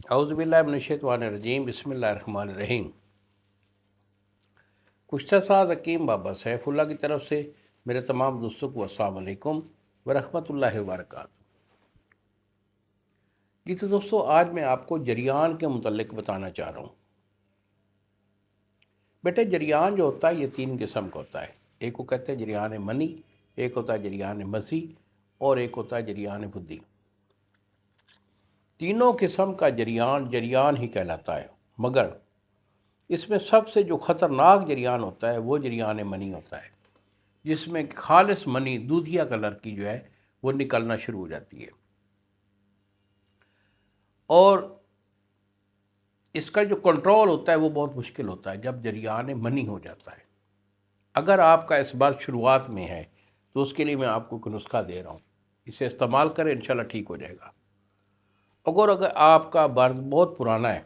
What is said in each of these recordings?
اعوذ باللہ من الشیطان الرجیم، بسم اللہ الرحمن الرحیم۔ کشتہ ساز حکیم بابا سیف اللہ کی طرف سے میرے تمام دوستوں کو السلام علیکم ورحمۃ اللہ وبرکاتہ۔ جی تو دوستو، آج میں آپ کو جریان کے متعلق بتانا چاہ رہا ہوں۔ بیٹے، جریان جو ہوتا ہے یہ تین قسم کا ہوتا ہے۔ ایک کو کہتے ہیں جریان منی، ایک ہوتا ہے جریان مزی، اور ایک ہوتا ہے جریان بدھی۔ تینوں قسم کا جریان ہی کہلاتا ہے، مگر اس میں سب سے جو خطرناک جریان ہوتا ہے وہ جریان منی ہوتا ہے، جس میں خالص منی دودھیا کلر کی جو ہے وہ نکلنا شروع ہو جاتی ہے، اور اس کا جو کنٹرول ہوتا ہے وہ بہت مشکل ہوتا ہے جب جریان منی ہو جاتا ہے۔ اگر آپ کا اس بار شروعات میں ہے تو اس کے لیے میں آپ کو ایک نسخہ دے رہا ہوں، اسے استعمال کریں، انشاءاللہ ٹھیک ہو جائے گا۔ اگر آپ کا مرض بہت پرانا ہے،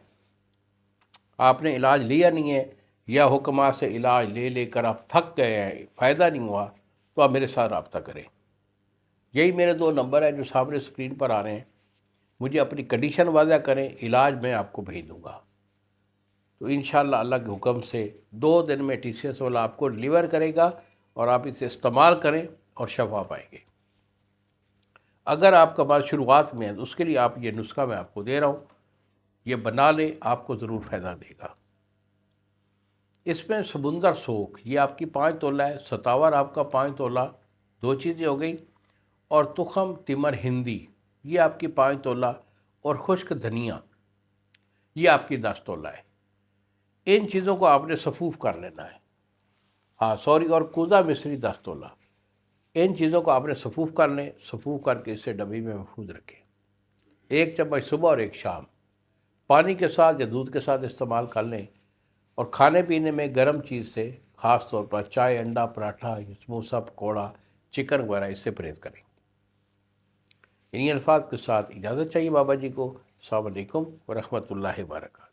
آپ نے علاج لیا نہیں ہے، یا حکمات سے علاج لے لے کر آپ تھک گئے ہیں، فائدہ نہیں ہوا، تو آپ میرے ساتھ رابطہ کریں۔ یہی میرے 2 نمبر ہیں جو سامنے اسکرین پر آ رہے ہیں۔ مجھے اپنی کنڈیشن واضح کریں، علاج میں آپ کو بھیج دوں گا، تو انشاءاللہ اللہ کے حکم سے 2 دن میں ٹی سی ایس والا آپ کو ڈلیور کرے گا، اور آپ اسے استعمال کریں اور شفا پائیں گے۔ اگر آپ کا بات شروعات میں ہے تو اس کے لیے آپ یہ نسخہ میں آپ کو دے رہا ہوں، یہ بنا لیں، آپ کو ضرور فائدہ دے گا۔ اس میں سمندر سوکھ یہ آپ کی 5 تولہ ہے، ستاور آپ کا 5 تولہ، 2 چیزیں ہو گئی، اور تخم تمر ہندی یہ آپ کی 5 تولہ، اور خشک دھنیا یہ آپ کی 10 تولہ ہے۔ ان چیزوں کو آپ نے صفوف کر لینا ہے، اور کوزہ مصری 10 تولہ۔ ان چیزوں کو آپ نے صفوف کر لیں، صفوف کر کے اسے ڈبی میں محفوظ رکھیں۔ 1 چمچ صبح اور 1 شام پانی کے ساتھ یا دودھ کے ساتھ استعمال کر لیں، اور کھانے پینے میں گرم چیز سے، خاص طور پر چائے، انڈا، پراٹھا، سموسا، پکوڑا، چکن وغیرہ اس سے پرہیز کریں۔ انہی الفاظ کے ساتھ اجازت چاہیے بابا جی کو۔ السلام علیکم ورحمۃ اللہ وبرکاتہ۔